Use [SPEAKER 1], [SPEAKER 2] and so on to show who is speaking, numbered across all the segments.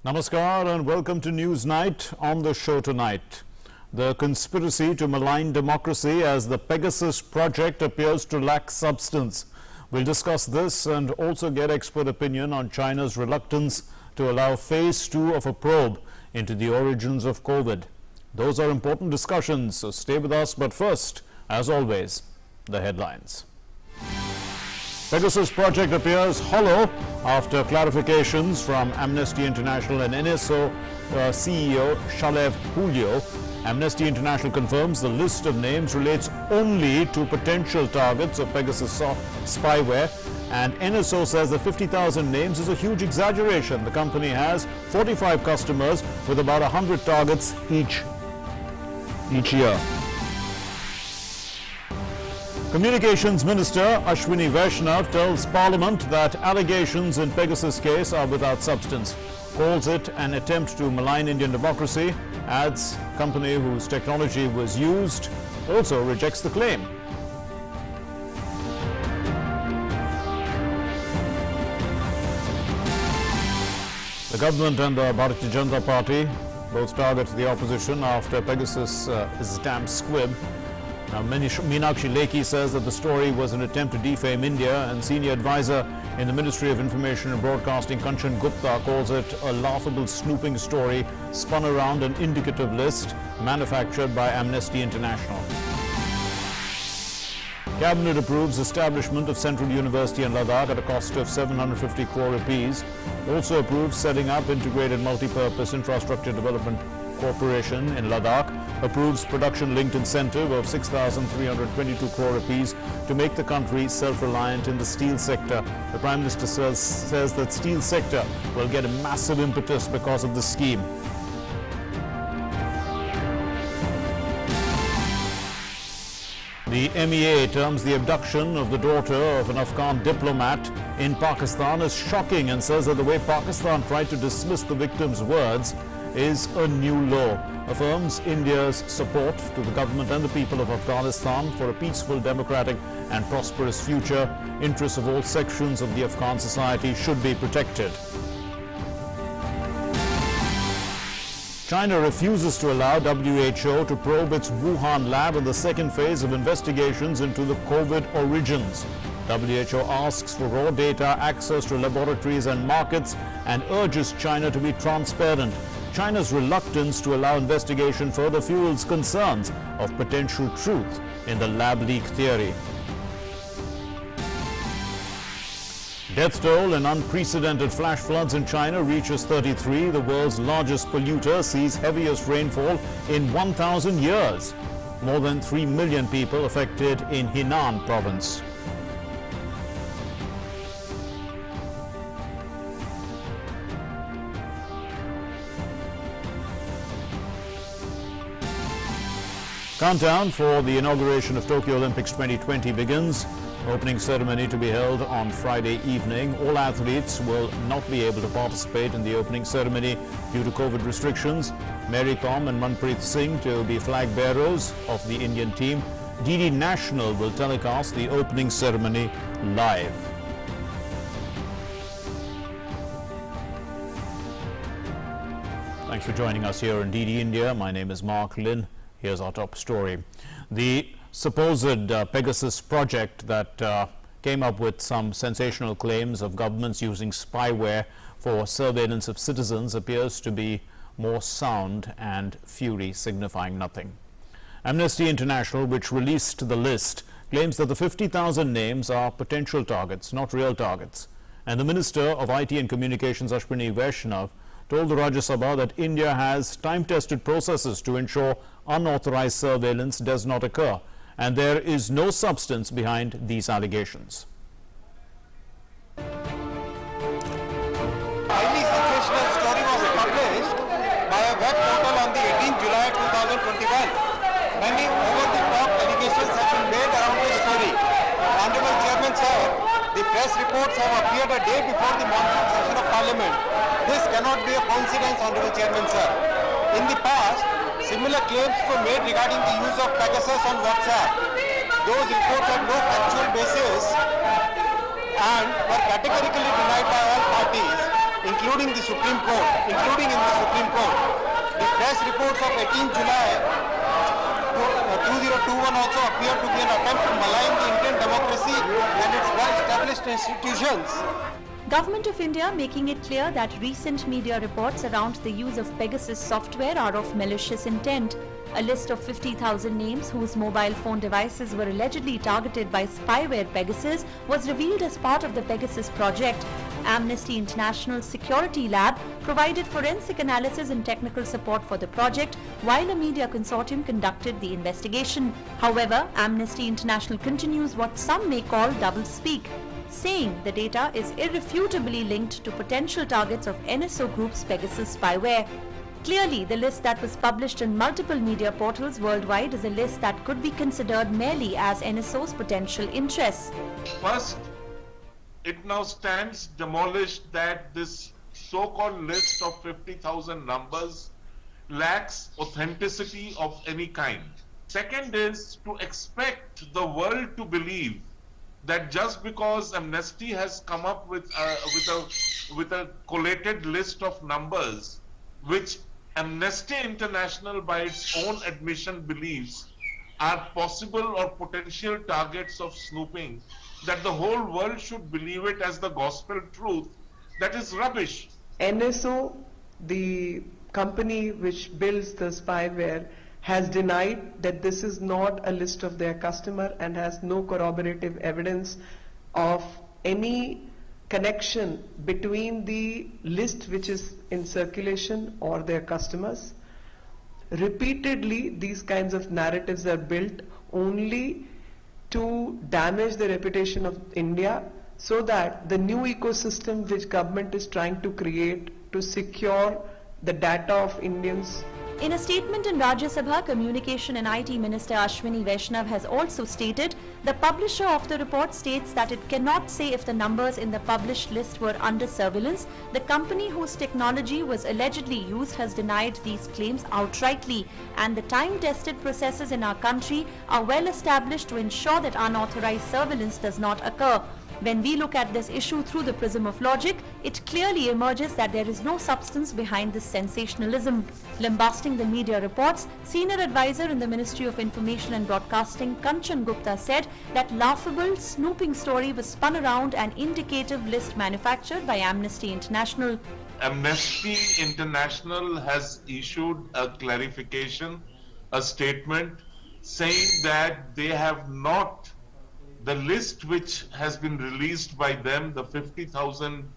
[SPEAKER 1] Namaskar and welcome to News Night. On the show tonight, the conspiracy to malign democracy as the Pegasus project appears to lack substance. We'll discuss this and also get expert opinion on China's reluctance to allow phase 2 of a probe into the origins of COVID. Those are important discussions, so stay with us. But first, as always, the headlines. Pegasus project appears hollow after clarifications from Amnesty International and NSO CEO Shalev Julio. Amnesty International confirms the list of names relates only to potential targets of Pegasus spyware, and NSO says that 50,000 names is a huge exaggeration. The company has 45 customers with about 100 targets each year. Communications Minister Ashwini Vaishnav tells Parliament that allegations in Pegasus case are without substance, calls it an attempt to malign Indian democracy, adds company whose technology was used also rejects the claim. The government and the Bharatiya Janata Party both target the opposition after Pegasus is damn squib. Now, Meenakshi Lekhi says that the story was an attempt to defame India, and senior advisor in the Ministry of Information and Broadcasting, Kanchan Gupta, calls it a laughable snooping story spun around an indicative list manufactured by Amnesty International. Cabinet approves establishment of Central University in Ladakh at a cost of 750 crore rupees. Also approves setting up Integrated Multi-Purpose Infrastructure Development Corporation in Ladakh, approves production-linked incentive of 6,322 crore rupees to make the country self-reliant in the steel sector. The Prime Minister says that steel sector will get a massive impetus because of the scheme. The MEA terms the abduction of the daughter of an Afghan diplomat in Pakistan as shocking and says that the way Pakistan tried to dismiss the victim's words is a new law, affirms India's support to the government and the people of Afghanistan for a peaceful, democratic and prosperous future. Interests of all sections of the Afghan society should be protected. China refuses to allow WHO to probe its Wuhan lab in the second phase of investigations into the COVID origins. WHO asks for raw data, access to laboratories and markets, and urges China to be transparent. China's reluctance to allow investigation further fuels concerns of potential truth in the lab leak theory. Death toll in unprecedented flash floods in China reaches 33. The world's largest polluter sees heaviest rainfall in 1,000 years. More than 3 million people affected in Henan province. Countdown for the inauguration of Tokyo Olympics 2020 begins. Opening ceremony to be held on Friday evening. All athletes will not be able to participate in the opening ceremony due to COVID restrictions. Mary Kom and Manpreet Singh to be flag bearers of the Indian team. DD National will telecast the opening ceremony live. Thanks for joining us here in DD India. My name is Mark Lin. Here's our top story. The supposed Pegasus project that came up with some sensational claims of governments using spyware for surveillance of citizens appears to be more sound and fury signifying nothing. Amnesty International, which released the list, claims that the 50,000 names are potential targets, not real targets. And the Minister of IT and Communications, Ashwini Vaishnav, told the Rajya Sabha that India has time-tested processes to ensure unauthorized surveillance does not occur, and there is no substance behind these allegations.
[SPEAKER 2] Highly sensational story was published by a web portal on the 18th July 2021. Many over-the-top allegations have been made around the story. Honorable Chairman Sir, the press reports have appeared a day before the monsoon session of Parliament. This cannot be a coincidence, Honorable Chairman Sir. In the past, similar claims were made regarding the use of Pegasus on WhatsApp. Those reports had no factual basis and were categorically denied by all parties. including in the Supreme Court. The press reports of 18 July 2021 also appear to be an attempt to malign the Indian democracy and its well-established institutions.
[SPEAKER 3] Government of India making it clear that recent media reports around the use of Pegasus software are of malicious intent. A list of 50,000 names whose mobile phone devices were allegedly targeted by spyware Pegasus was revealed as part of the Pegasus project. Amnesty International's Security Lab provided forensic analysis and technical support for the project, while a media consortium conducted the investigation. However, Amnesty International continues what some may call double-speak, saying the data is irrefutably linked to potential targets of NSO Group's Pegasus spyware. Clearly, the list that was published in multiple media portals worldwide is a list that could be considered merely as NSO's potential interests.
[SPEAKER 4] First, it now stands demolished that this so-called list of 50,000 numbers lacks authenticity of any kind. Second is to expect the world to believe that just because Amnesty has come up with a collated list of numbers, which Amnesty International by its own admission believes are possible or potential targets of snooping, that the whole world should believe it as the gospel truth. That is rubbish.
[SPEAKER 5] NSO, the company which builds the spyware, has denied that this is not a list of their customer and has no corroborative evidence of any connection between the list which is in circulation or their customers. Repeatedly, these kinds of narratives are built only to damage the reputation of India, so that the new ecosystem which government is trying to create to secure the data of Indians.
[SPEAKER 3] In a statement in Rajya Sabha, Communication and IT Minister Ashwini Vaishnav has also stated the publisher of the report states that it cannot say if the numbers in the published list were under surveillance. The company whose technology was allegedly used has denied these claims outrightly, and the time-tested processes in our country are well established to ensure that unauthorized surveillance does not occur. When we look at this issue through the prism of logic, it clearly emerges that there is no substance behind this sensationalism. Lambasting the media reports, senior advisor in the Ministry of Information and Broadcasting, Kanchan Gupta, said that laughable snooping story was spun around an indicative list manufactured by Amnesty International.
[SPEAKER 4] Amnesty International has issued a clarification, a statement saying that they have not, the list which has been released by them, the 50,000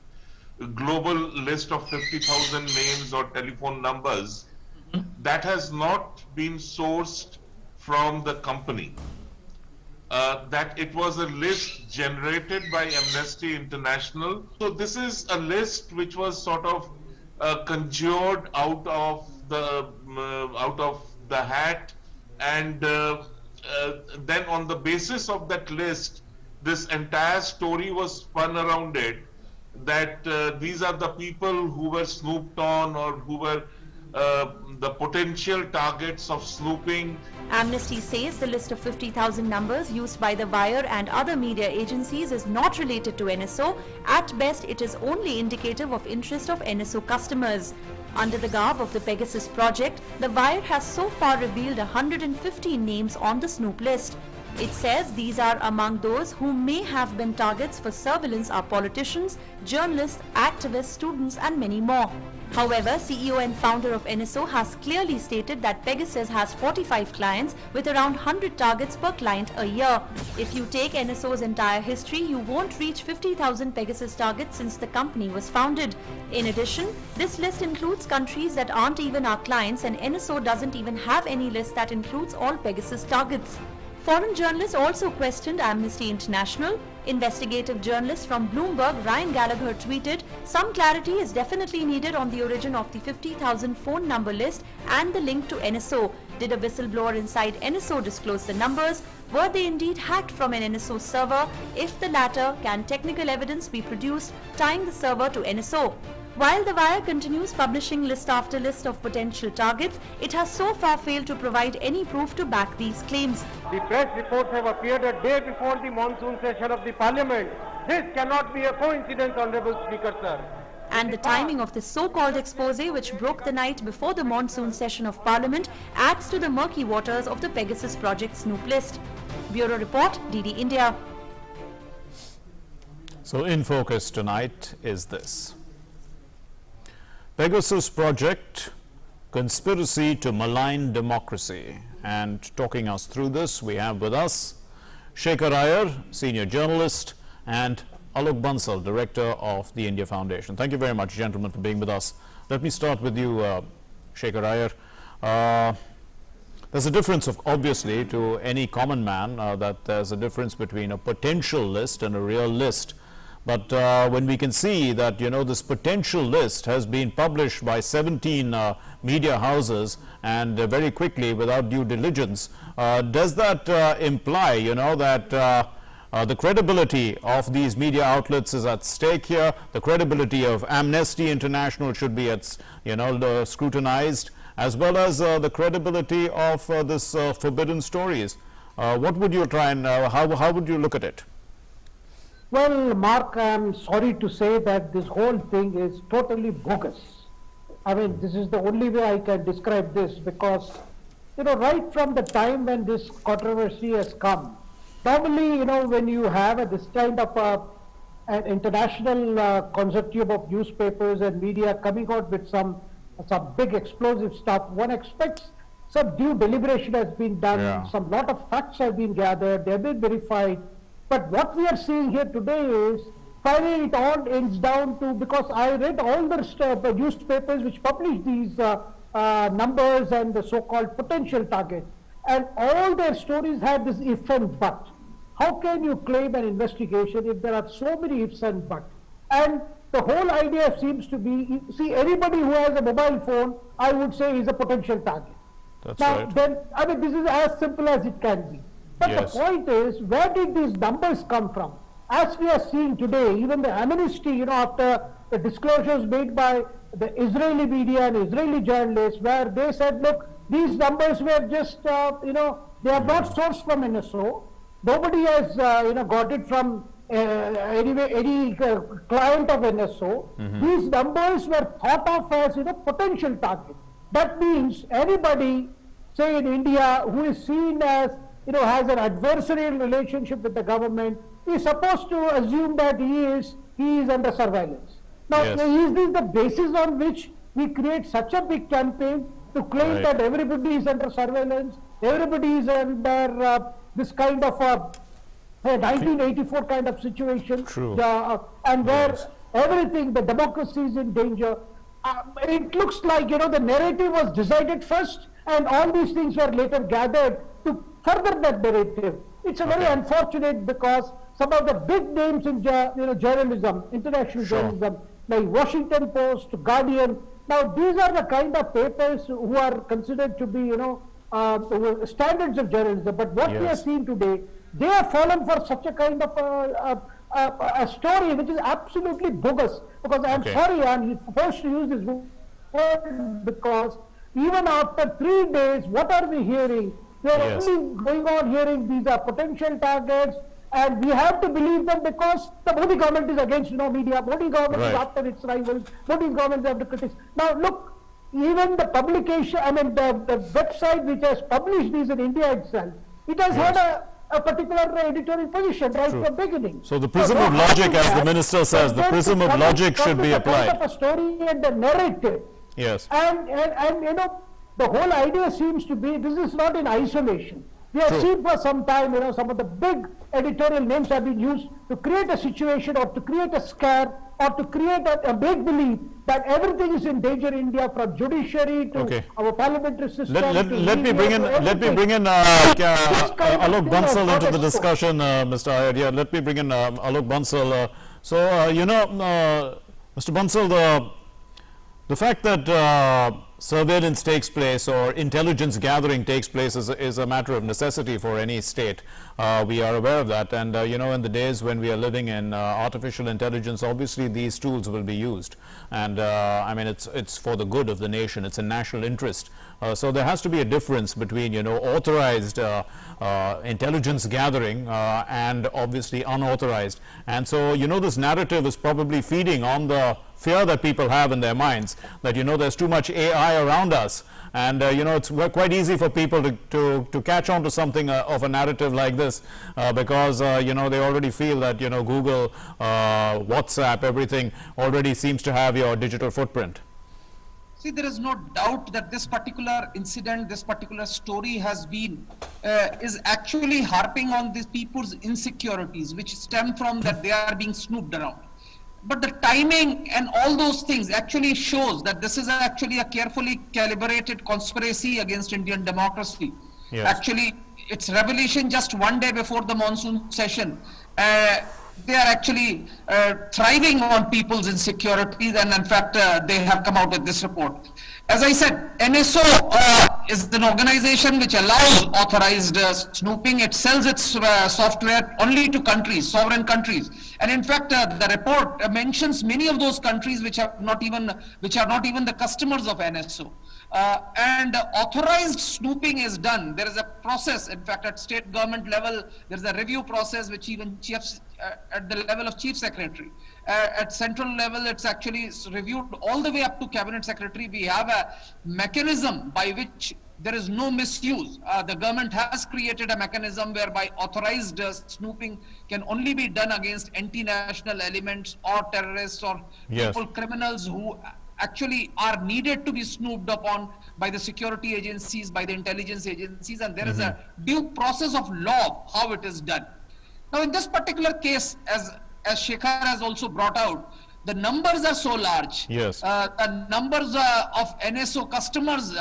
[SPEAKER 4] global list of 50,000 names or telephone numbers, that has not been sourced from the company. That it was a list generated by Amnesty International. So this is a list which was sort of conjured out of the hat, and then on the basis of that list, this entire story was spun around it, that these are the people who were snooped on or who were the potential targets of snooping.
[SPEAKER 3] Amnesty says the list of 50,000 numbers used by the Wire and other media agencies is not related to NSO. At best, it is only indicative of interest of NSO customers. Under the garb of the Pegasus project, the Wire has so far revealed 115 names on the Snoop list. It says these are among those who may have been targets for surveillance are politicians, journalists, activists, students and many more. However, CEO and founder of NSO has clearly stated that Pegasus has 45 clients with around 100 targets per client a year. If you take NSO's entire history, you won't reach 50,000 Pegasus targets since the company was founded. In addition, this list includes countries that aren't even our clients, and NSO doesn't even have any list that includes all Pegasus targets. Foreign journalists also questioned Amnesty International. Investigative journalist from Bloomberg, Ryan Gallagher, tweeted, "Some clarity is definitely needed on the origin of the 50,000 phone number list and the link to NSO. Did a whistleblower inside NSO disclose the numbers? Were they indeed hacked from an NSO server? If the latter, can technical evidence be produced tying the server to NSO?" While the Wire continues publishing list after list of potential targets, it has so far failed to provide any proof to back these claims.
[SPEAKER 2] The press reports have appeared a day before the monsoon session of the Parliament. This cannot be a coincidence, Honorable Speaker, sir.
[SPEAKER 3] And the timing of the so-called expose, which broke the night before the monsoon session of Parliament, adds to the murky waters of the Pegasus project Snoop list. Bureau Report, DD India.
[SPEAKER 1] So in focus tonight is this: Pegasus project, conspiracy to malign democracy. And talking us through this, we have with us Shekhar Iyer, senior journalist, and Alok Bansal, director of the India Foundation. Thank you very much, gentlemen, for being with us. Let me start with you, Shekhar Iyer. There's a difference, obviously, to any common man, that there's a difference between a potential list and a real list. But when we can see that, you know, this potential list has been published by 17 media houses and very quickly without due diligence, does that imply, you know, that the credibility of these media outlets is at stake here? The credibility of Amnesty International should be, scrutinized, as well as the credibility of this forbidden stories. What would you try and, how would you look at it?
[SPEAKER 6] Well, Mark, I'm sorry to say that this whole thing is totally bogus. I mean, this is the only way I can describe this, because, you know, right from the time when this controversy has come, normally, you know, when you have this kind of an international consortium of newspapers and media coming out with some big explosive stuff, one expects some due deliberation has been done, some lot of facts have been gathered, they have been verified. But what we are seeing here today is, finally it all ends down to, because I read all the newspapers which publish these numbers and the so-called potential target, and all their stories have this if and but. How can you claim an investigation if there are so many ifs and buts? And the whole idea seems to be, see, anybody who has a mobile phone, I would say, is a potential target.
[SPEAKER 1] That's
[SPEAKER 6] now,
[SPEAKER 1] right.
[SPEAKER 6] Then, I mean, this is as simple as it can be. But
[SPEAKER 1] Yes.
[SPEAKER 6] the point is, where did these numbers come from? As we are seeing today, even the Amnesty, you know, after the disclosures made by the Israeli media and Israeli journalists, where they said, look, these numbers were just, they are not sourced from NSO. Nobody has, got it from any client of NSO. These numbers were thought of as, potential target. That means anybody, say in India, who is seen as, has an adversarial relationship with the government, is supposed to assume that he is under surveillance. Now,
[SPEAKER 1] Yes.
[SPEAKER 6] is this the basis on which we create such a big campaign to claim
[SPEAKER 1] Right.
[SPEAKER 6] that everybody is under surveillance, everybody is under this kind of a 1984 kind of situation,
[SPEAKER 1] True.
[SPEAKER 6] and where
[SPEAKER 1] Yes.
[SPEAKER 6] everything, the democracy is in danger. It looks like, the narrative was decided first, and all these things were later gathered to further that narrative. It's a very
[SPEAKER 1] Okay.
[SPEAKER 6] unfortunate, because some of the big names in journalism, international
[SPEAKER 1] Sure.
[SPEAKER 6] journalism, like Washington Post, Guardian, now these are the kind of papers who are considered to be, standards of journalism. But what we are
[SPEAKER 1] Yes.
[SPEAKER 6] seeing today, they have fallen for such a kind of a story which is absolutely bogus. Because I'm
[SPEAKER 1] Okay.
[SPEAKER 6] sorry, I'm forced to use this word, because even after 3 days, what are we hearing? We are
[SPEAKER 1] Yes.
[SPEAKER 6] only going on hearing these are potential targets, and we have to believe them because the Modi government is against media. Modi government is
[SPEAKER 1] Right.
[SPEAKER 6] after its rivals. Modi government is after critics. Now look, even the publication, the website which has published these in India itself, it has had a particular editorial position right
[SPEAKER 1] True.
[SPEAKER 6] from the beginning.
[SPEAKER 1] So the prism of logic, as the minister says, the prism of logic should be
[SPEAKER 6] The
[SPEAKER 1] applied.
[SPEAKER 6] kind of a story and the narrative.
[SPEAKER 1] Yes.
[SPEAKER 6] And the whole idea seems to be, this is not in isolation. We have
[SPEAKER 1] True.
[SPEAKER 6] seen for some time, some of the big editorial names have been used to create a situation, or to create a scare, or to create a make believe that everything is in danger in India, from judiciary to
[SPEAKER 1] Okay.
[SPEAKER 6] our parliamentary system.
[SPEAKER 1] Let
[SPEAKER 6] to
[SPEAKER 1] me
[SPEAKER 6] media,
[SPEAKER 1] bring in
[SPEAKER 6] to
[SPEAKER 1] let me
[SPEAKER 6] everything.
[SPEAKER 1] bring in
[SPEAKER 6] kind of
[SPEAKER 1] Alok
[SPEAKER 6] thing
[SPEAKER 1] Bansal
[SPEAKER 6] was
[SPEAKER 1] into
[SPEAKER 6] not
[SPEAKER 1] the
[SPEAKER 6] exposed.
[SPEAKER 1] discussion, Mr. Iyer. Yeah, let me bring in Alok Bansal. Mr. Bansal, the fact that surveillance takes place or intelligence gathering takes place is a matter of necessity for any state. We are aware of that, and in the days when we are living in artificial intelligence, obviously these tools will be used, and I mean it's for the good of the nation. It's in national interest. So there has to be a difference between authorized intelligence gathering and obviously unauthorized. And so this narrative is probably feeding on the fear that people have in their minds, that, there's too much AI around us. And, it's quite easy for people to catch on to something of a narrative like this because, they already feel that, Google, WhatsApp, everything already seems to have your digital footprint.
[SPEAKER 7] See, there is no doubt that this particular incident, this particular story has been, is actually harping on these people's insecurities, which stem from that they are being snooped around. But the timing and all those things actually shows that this is actually a carefully calibrated conspiracy against Indian democracy.
[SPEAKER 1] Yes.
[SPEAKER 7] Actually, its revelation just one day before the monsoon session. They are actually thriving on people's insecurities, and in fact, they have come out with this report. As I said, NSO is an organization which allows authorized snooping. It sells its software only to countries, sovereign countries. And in fact, the report mentions many of those countries which are not even the customers of NSO. And authorized snooping is done. There is a process, in fact, at state government level, there is a review process which even chiefs, at the level of chief secretary. At central level, it's actually reviewed all the way up to cabinet secretary. We have a mechanism by which there is no misuse. The government has created a mechanism whereby authorized snooping can only be done against anti-national elements or terrorists or
[SPEAKER 1] Yes.
[SPEAKER 7] people, criminals who actually are needed to be snooped upon by the security agencies, by the intelligence agencies, and there is a due process of law how it is done. Now, in this particular case, as Shekhar has also brought out, the numbers are so large.
[SPEAKER 1] Yes.
[SPEAKER 7] The numbers of NSO customers,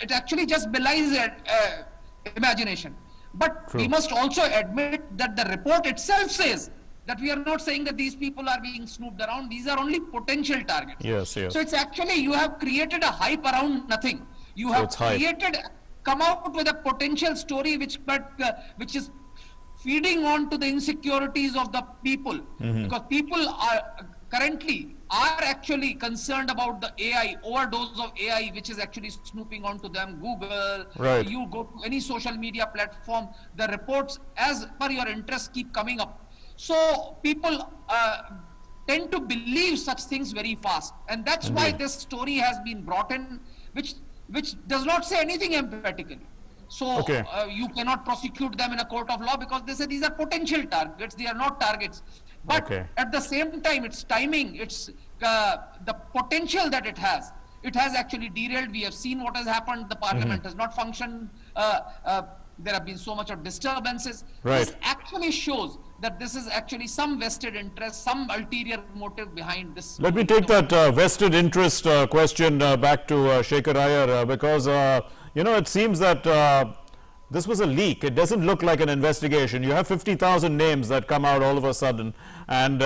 [SPEAKER 7] it actually just belies imagination. But we must also admit that the report itself says that we are not saying that these people are being snooped around. These are only potential targets.
[SPEAKER 1] Yes, yes.
[SPEAKER 7] So it's actually, you have created a hype around nothing. You have
[SPEAKER 1] It's hype.
[SPEAKER 7] come out with a potential story which is feeding on to the insecurities of the people. Because people are currently actually concerned about the AI, overdose of AI, which is actually snooping onto them. Google,
[SPEAKER 1] Right.
[SPEAKER 7] you go to any social media platform, the reports as per your interest keep coming up. So people tend to believe such things very fast, and that's why this story has been brought in, which does not say anything emphatically. So
[SPEAKER 1] Okay.
[SPEAKER 7] you cannot prosecute them in a court of law because they say these are potential targets, they are not targets. But
[SPEAKER 1] Okay.
[SPEAKER 7] at the same time, its timing, its the potential that it has actually derailed. We have seen what has happened. The parliament has not functioned. There have been so much of disturbances.
[SPEAKER 1] Right.
[SPEAKER 7] This actually shows that this is actually some vested interest, some ulterior motive behind this.
[SPEAKER 1] Let me take that vested interest question back to Shekhar Iyer because, it seems that this was a leak. It doesn't look like an investigation. You have 50,000 names that come out all of a sudden. And,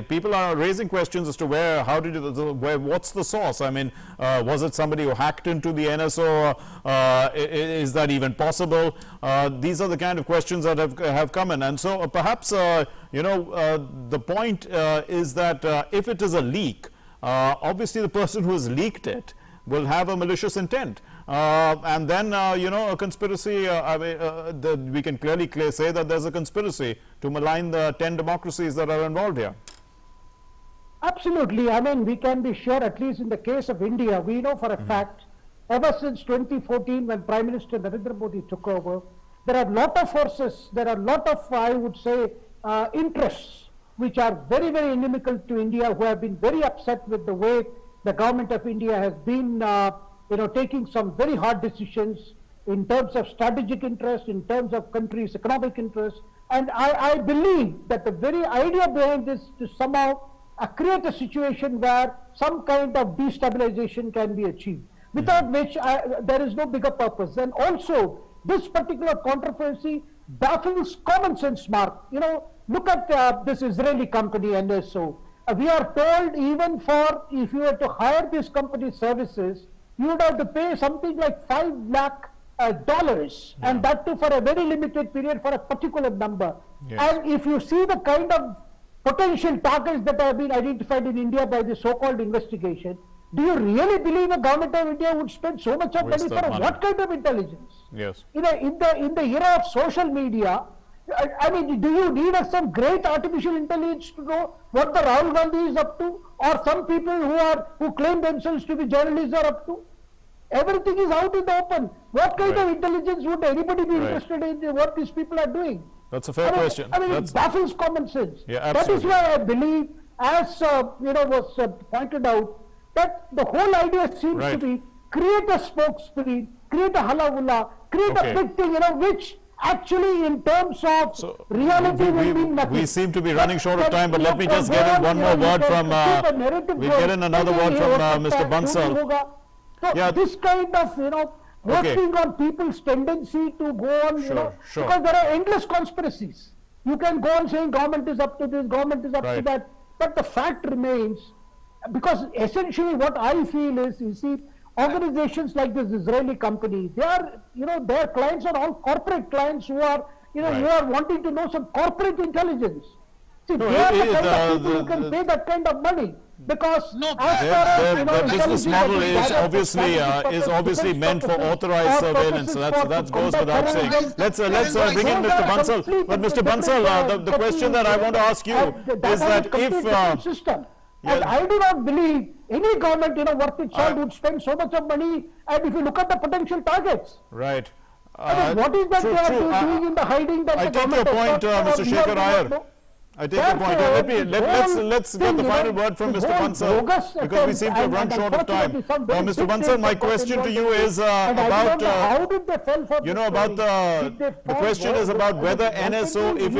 [SPEAKER 1] people are raising questions as to what's the source? I mean, was it somebody who hacked into the NSO? Is that even possible? These are the kind of questions that have come in. And so perhaps, the point is that if it is a leak, obviously the person who has leaked it will have a malicious intent. And then, a conspiracy, we can clearly say that there's a conspiracy to malign the 10 democracies that are involved here.
[SPEAKER 6] Absolutely. I mean, we can be sure, at least in the case of India, we know for a fact, ever since 2014, when Prime Minister Narendra Modi took over, there are a lot of forces, there are a lot of, I would say, interests, which are very, very inimical to India, who have been very upset with the way the government of India has been taking some very hard decisions in terms of strategic interest, in terms of country's economic interest. And I believe that the very idea behind this to somehow create a situation where some kind of destabilization can be achieved, without which there is no bigger purpose. And also, this particular controversy baffles common sense, Mark. Look at this Israeli company, NSO. We are told even if you were to hire this company's services, you would have to pay something like $5 lakh, and that too for a very limited period for a particular number.
[SPEAKER 1] Yes.
[SPEAKER 6] And if you see the kind of potential targets that have been identified in India by the so-called investigation, do you really believe the government of India would spend so much of money
[SPEAKER 1] Waste
[SPEAKER 6] for
[SPEAKER 1] that money.
[SPEAKER 6] what kind of intelligence?
[SPEAKER 1] Yes.
[SPEAKER 6] In the era of social media, I mean, do you need some great artificial intelligence to know what the Rahul Gandhi is up to, or some people who claim themselves to be journalists are up to? Everything is out in the open. What kind of intelligence would anybody be interested in what these people are doing?
[SPEAKER 1] That's a fair question.
[SPEAKER 6] I mean, it baffles common sense.
[SPEAKER 1] Yeah,
[SPEAKER 6] that is
[SPEAKER 1] absolutely.
[SPEAKER 6] why I believe, as was pointed out, that the whole idea seems to be create a spokesperson, create a halavulla, create a big thing, which actually in terms of reality will mean nothing.
[SPEAKER 1] We seem to be running short of time, but let me just get in one more word from, we'll get in another word from Mr. Bansal.
[SPEAKER 6] So this kind of, working on people's tendency to go on, because there are endless conspiracies. You can go on saying government is up to this, government is up to that, but the fact remains, because essentially what I feel is, you see, organizations like this Israeli company, they are, their clients are all corporate clients who are, who are wanting to know some corporate intelligence. See, they are the kind of people who can pay that kind of money. Because
[SPEAKER 1] their business model is obviously meant for authorized surveillance. So that goes without saying. Let's bring in Mr. Bansal. But Mr. Bansal, the question that I want to ask you is that if
[SPEAKER 6] and I do not believe any government, worth its salt would spend so much of money. And if you look at the potential targets,
[SPEAKER 1] right?
[SPEAKER 6] I mean, what is that they are doing in the hiding that the government?
[SPEAKER 1] I take your point, Mr. Shekhar Iyer. I take your point. Let's get the final word from Mr. Bansal, because we seem to have run short of time. Mr. Bansal, my question to you is about the question is about whether NSO, if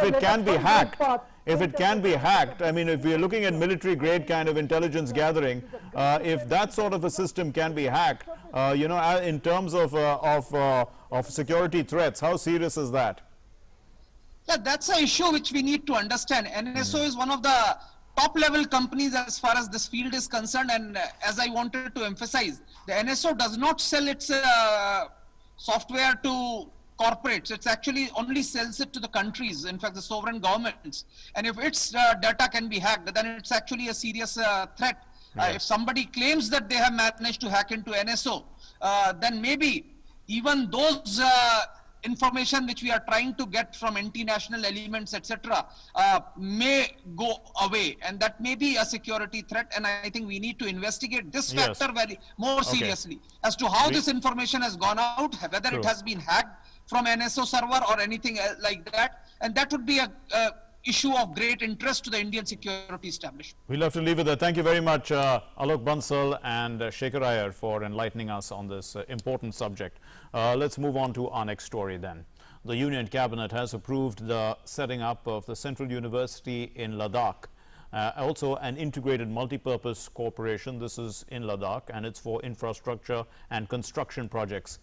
[SPEAKER 1] it can be hacked. If it can be hacked, I mean, if we are looking at military grade kind of intelligence gathering, if that sort of a system can be hacked, in terms of security threats, how serious is that?
[SPEAKER 7] Yeah, that's an issue which we need to understand. NSO is one of the top level companies as far as this field is concerned, and as I wanted to emphasize, the NSO does not sell its software to corporates. It's actually only sells it to the countries, in fact the sovereign governments, and if its data can be hacked, then it's actually a serious threat. If somebody claims that they have managed to hack into NSO, then maybe even those information which we are trying to get from anti-national elements, etc., may go away, and that may be a security threat. And I think we need to investigate this factor very more seriously as to how this information has gone out, whether it has been hacked from NSO server or anything like that, and that would be a issue of great interest to the Indian security establishment.
[SPEAKER 1] We'll have to leave it there. Thank you very much, Alok Bansal and Shekhar Iyer, for enlightening us on this important subject. Let's move on to our next story then. The Union Cabinet has approved the setting up of the Central University in Ladakh, also an integrated multi-purpose corporation. This is in Ladakh, and it's for infrastructure and construction projects.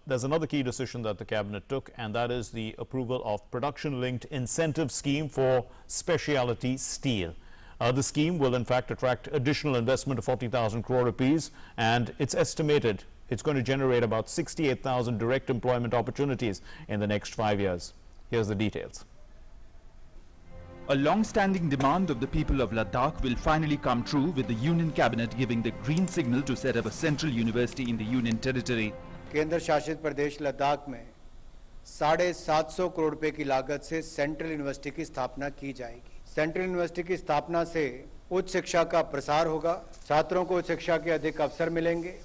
[SPEAKER 1] There's another key decision that the Cabinet took, and that is the approval of production-linked incentive scheme for specialty steel. The scheme will in fact attract additional investment of 40,000 crore rupees, and it's estimated it's going to generate about 68,000 direct employment opportunities in the next 5 years. Here's the details.
[SPEAKER 8] A long-standing demand of the people of Ladakh will finally come true, with the Union Cabinet giving the green signal to set up a central university in the Union territory.
[SPEAKER 9] केंद्र शासित प्रदेश लद्दाख में 750 करोड़ रुपए की लागत से central university की स्थापना की जाएगी। सेंट्रल यूनिवर्सिटी की स्थापना से उच्च शिक्षा का प्रसार होगा, छात्रों को उच्च शिक्षा के अधिक अवसर मिलेंगे।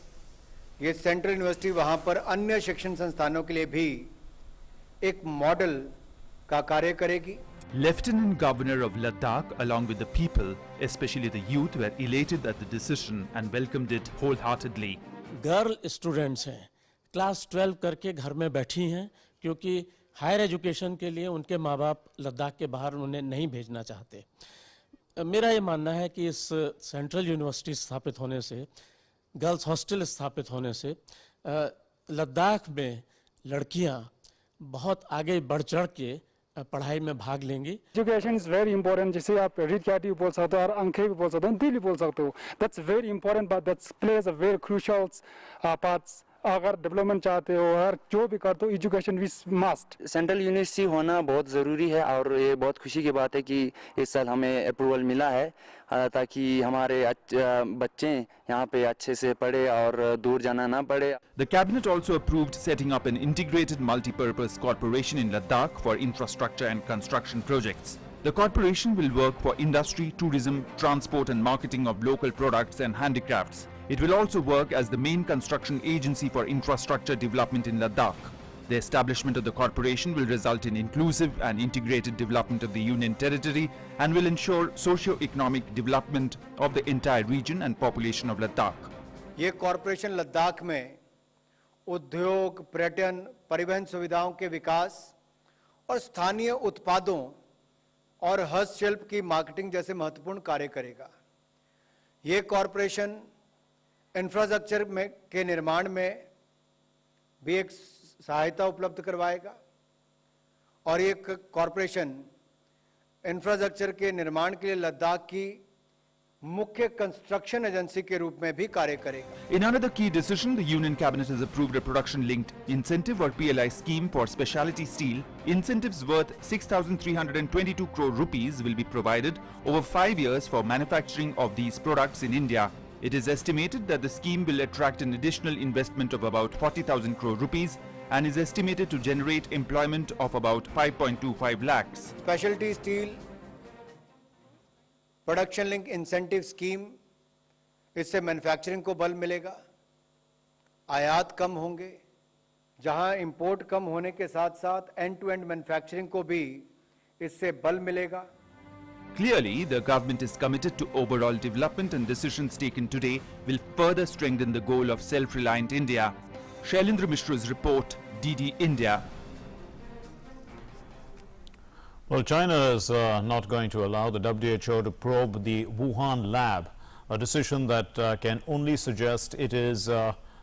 [SPEAKER 9] ये सेंट्रल यूनिवर्सिटी वहां पर अन्य शिक्षण संस्थानों के लिए भी एक मॉडल का कार्य करेगी।
[SPEAKER 8] Lieutenant Governor of Ladakh, along with the people, especially the youth, were elated at the decision and welcomed it wholeheartedly.
[SPEAKER 10] Girl students हैं, क्लास 12 करके घर में बैठी हैं, क्योंकि हायर एजुकेशन के लिए उनके माँ बाप लद्दाख के बाहर उन्हें नहीं भेजना चाहते। मेरा ये मानना है कि इस सेंट्रल यूनिवर्सिटी स्थापित होने से, गर्ल्स हॉस्टल स्थापित होने से लद्दाख में लड़कियां बहुत आगे बढ़ चढ़ के पढ़ाई में भाग लेंगी।
[SPEAKER 11] एजुकेशन इज वेरी इंपॉर्टेंट, जिसे आप रीड कैट भी बोल सकते हो और अंके भी बोल सकते हो, हिंदी भी बोल सकते हो। That's very important, but that's plays a very crucial parts अगर डेवलपमेंट चाहते हो और जो भी करते हो education is must.
[SPEAKER 12] Central university होना बहुत ज़रूरी है और ये बहुत खुशी की बात है कि इस साल हमें अप्रूवल मिला है ताकि हमारे बच्चे यहाँ पे अच्छे से पढ़े और दूर जाना ना पड़े।
[SPEAKER 8] The cabinet also approved setting up an integrated multi-purpose corporation in Ladakh for infrastructure and construction projects. The corporation will work for industry, tourism, transport and marketing of local products and handicrafts. It will also work as the main construction agency for infrastructure development in Ladakh. The establishment of the corporation will result in inclusive and integrated development of the Union territory and will ensure socio-economic development of the entire region and population of Ladakh.
[SPEAKER 9] ये corporation Ladakh में उद्योग, पर्यटन, परिवहन सुविधाओं के विकास और स्थानीय उत्पादों और हस्तशिल्प की मार्केटिंग जैसे महत्वपूर्ण कार्य करेगा। ये कॉरपोरेशन इंफ्रास्ट्रक्चर में के निर्माण में भी एक सहायता उपलब्ध करवाएगा और ये कॉरपोरेशन इंफ्रास्ट्रक्चर के निर्माण के लिए लद्दाख की मुख्य कंस्ट्रक्शन एजेंसी के रूप में भी कार्य करेगा।
[SPEAKER 8] In another key decision, the Union Cabinet has approved a production-linked incentive or PLI scheme for specialty steel. Incentives worth 6,322 crore rupees will be provided over 5 years for manufacturing of these products in India. It is estimated that the scheme will attract an additional investment of about 40,000 crore rupees and is estimated to generate employment of about 5.25 lakhs.
[SPEAKER 9] Specialty steel production link incentive scheme, इससे manufacturing को बल मिलेगा, आयात कम होंगे, जहां import कम होने के साथ साथ एंड टू एंड मैन्युफैक्चरिंग को भी इससे बल मिलेगा।
[SPEAKER 8] Clearly, the government is committed to overall development and decisions taken today will further strengthen the goal of self-reliant India. Shailendra Mishra's report, DD India.
[SPEAKER 1] Well, China is not going to allow the WHO to probe the Wuhan lab, a decision that can only suggest it is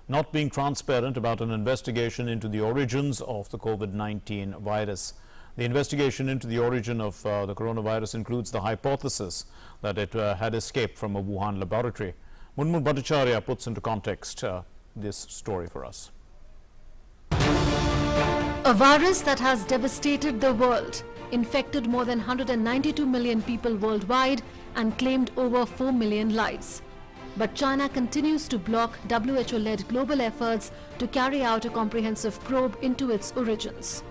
[SPEAKER 1] not being transparent about an investigation into the origins of the COVID-19 virus. The investigation into the origin of the coronavirus includes the hypothesis that it had escaped from a Wuhan laboratory. Munmur Bhattacharya puts into context this story for us.
[SPEAKER 13] A virus that has devastated the world, infected more than 192 million people worldwide and claimed over 4 million lives. But China continues to block WHO-led global efforts to carry out a comprehensive probe into its origins.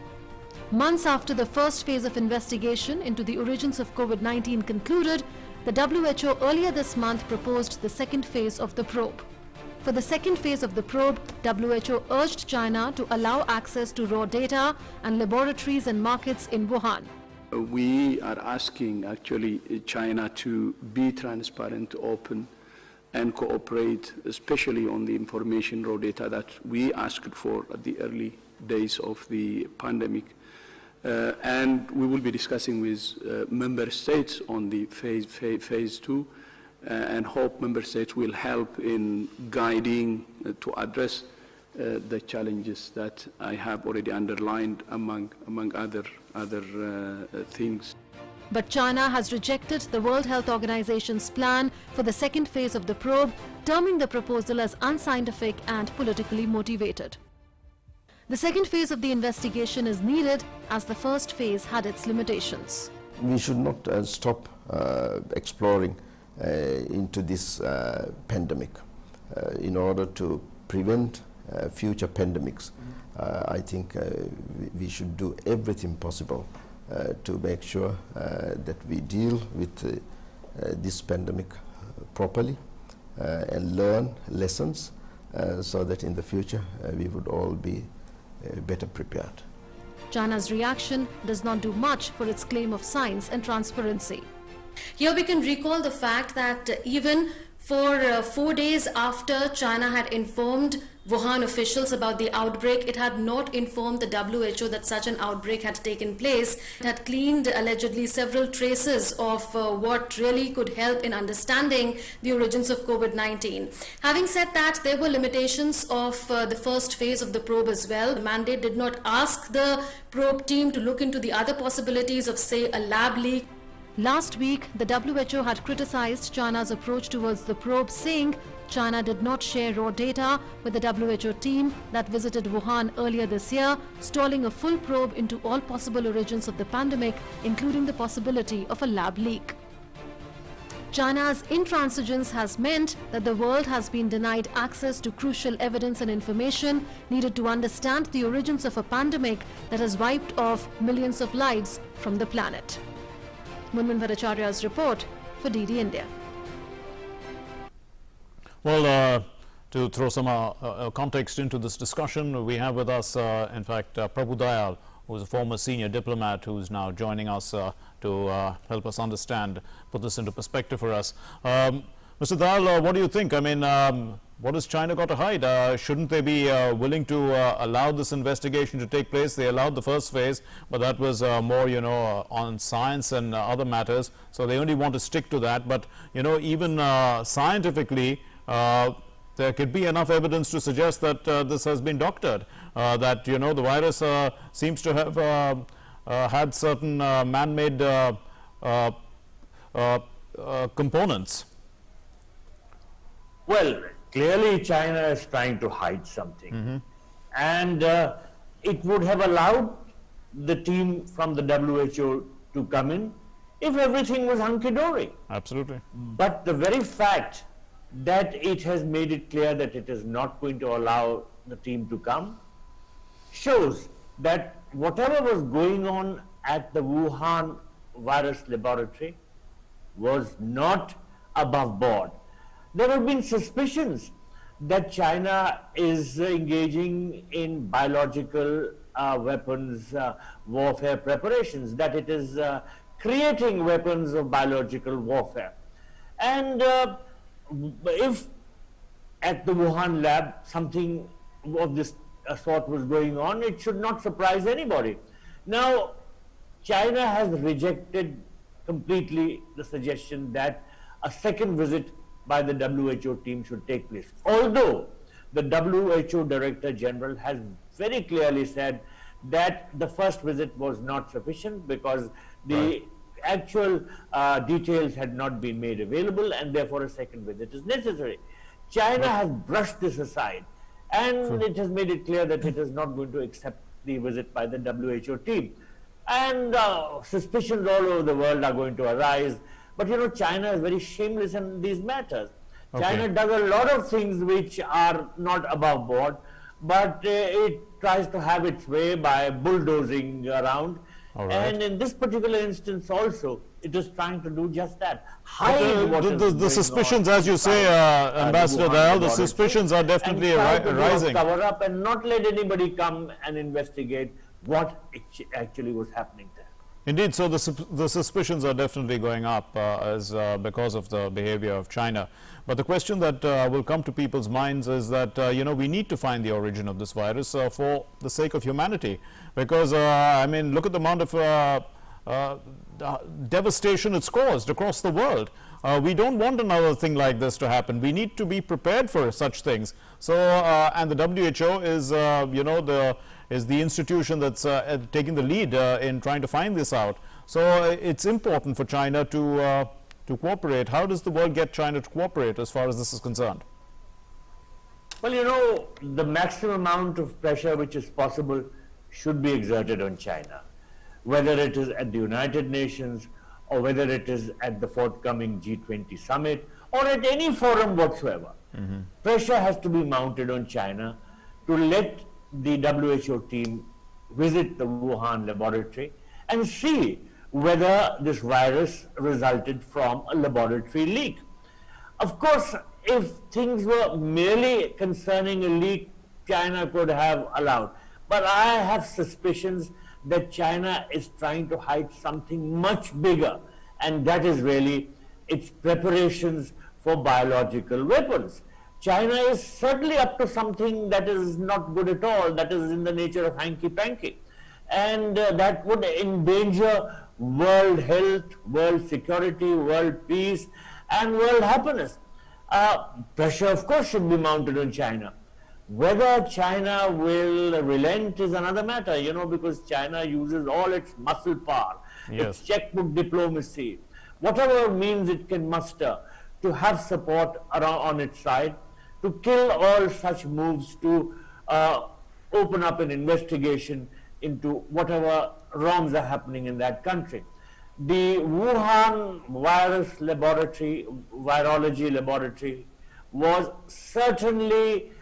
[SPEAKER 13] Months after the first phase of investigation into the origins of COVID-19 concluded, the WHO earlier this month proposed the second phase of the probe. For the second phase of the probe, WHO urged China to allow access to raw data and laboratories and markets in Wuhan.
[SPEAKER 14] We are asking actually China to be transparent, open and cooperate, especially on the information raw data that we asked for at the early days of the pandemic. And we will be discussing with member states on the phase 2 and hope member states will help in guiding to address the challenges that I have already underlined among other things.
[SPEAKER 13] But China has rejected the World Health Organization's plan for the second phase of the probe, terming the proposal as unscientific and politically motivated. The second phase of the investigation is needed as the first phase had its limitations.
[SPEAKER 15] We should not stop exploring into this pandemic in order to prevent future pandemics. I think we should do everything possible to make sure that we deal with this pandemic properly and learn lessons so that in the future we would all be better prepared.
[SPEAKER 13] China's reaction does not do much for its claim of science and transparency.
[SPEAKER 16] Here we can recall the fact that even for 4 days after China had informed Wuhan officials about the outbreak, it had not informed the WHO that such an outbreak had taken place. It had cleaned allegedly several traces of what really could help in understanding the origins of COVID-19. Having said that, there were limitations of the first phase of the probe as well. The mandate did not ask the probe team to look into the other possibilities of, say, a lab leak.
[SPEAKER 13] Last week, the WHO had criticized China's approach towards the probe, saying China did not share raw data with the WHO team that visited Wuhan earlier this year, stalling a full probe into all possible origins of the pandemic, including the possibility of a lab leak. China's intransigence has meant that the world has been denied access to crucial evidence and information needed to understand the origins of a pandemic that has wiped off millions of lives from the planet. Munmin Bhattacharya's report for DD India.
[SPEAKER 1] Well, to throw some context into this discussion, we have with us, in fact, Prabhu Dayal, who is a former senior diplomat who is now joining us to help us understand, put this into perspective for us. Mr. Dayal, what do you think? I mean, what has China got to hide? Shouldn't they be willing to allow this investigation to take place? They allowed the first phase, but that was more, you know, on science and other matters. So they only want to stick to that. But, you know, even scientifically, there could be enough evidence to suggest that this has been doctored, that, you know, the virus seems to have had certain man-made components.
[SPEAKER 17] Well, clearly China is trying to hide something. And it would have allowed the team from the WHO to come in if everything was hunky-dory.
[SPEAKER 1] Absolutely.
[SPEAKER 17] But the very fact that it has made it clear that it is not going to allow the team to come shows that whatever was going on at the Wuhan virus laboratory was not above board. There have been suspicions that China is engaging in biological weapons warfare preparations, that it is creating weapons of biological warfare. And if at the Wuhan lab something of this sort was going on, it should not surprise anybody. Now, China has rejected completely the suggestion that a second visit by the WHO team should take place. Although the WHO Director General has very clearly said that the first visit was not sufficient because the actual details had not been made available, and therefore a second visit is necessary. China has brushed this aside, and it has made it clear that it is not going to accept the visit by the WHO team. And suspicions all over the world are going to arise. But you know, China is very shameless in these matters. China does a lot of things which are not above board, but it tries to have its way by bulldozing around. And in this particular instance also, it is trying to do just that. Hide what is
[SPEAKER 1] the suspicions, as you say, Ambassador Dayal, the suspicions are definitely rising.
[SPEAKER 17] Cover up and not let anybody come and investigate what actually was happening there.
[SPEAKER 1] Indeed, so the suspicions are definitely going up because of the behavior of China. But the question that will come to people's minds is that, you know, we need to find the origin of this virus for the sake of humanity. Because, I mean, look at the amount of devastation it's caused across the world. We don't want another thing like this to happen. We need to be prepared for such things. So, and the WHO is, you know, is the institution that's taking the lead in trying to find this out. So it's important for China to cooperate. How does the world get China to cooperate as far as this is concerned?
[SPEAKER 17] Well, you know, the maximum amount of pressure which is possible should be exerted on China, whether it is at the United Nations or whether it is at the forthcoming G20 summit or at any forum whatsoever. Pressure has to be mounted on China to let the WHO team visit the Wuhan laboratory and see whether this virus resulted from a laboratory leak. Of course, if things were merely concerning a leak, China could have allowed. But I have suspicions that China is trying to hide something much bigger, and that is really its preparations for biological weapons. China is certainly up to something that is not good at all, that is in the nature of hanky-panky. And that would endanger world health, world security, world peace, and world happiness. Pressure, of course, should be mounted on China. Whether China will relent is another matter, you know, because China uses all its muscle power, its checkbook diplomacy, whatever means it can muster to have support around on its side, to kill all such moves, to open up an investigation into whatever wrongs are happening in that country. The Wuhan virus laboratory, virology laboratory, was certainly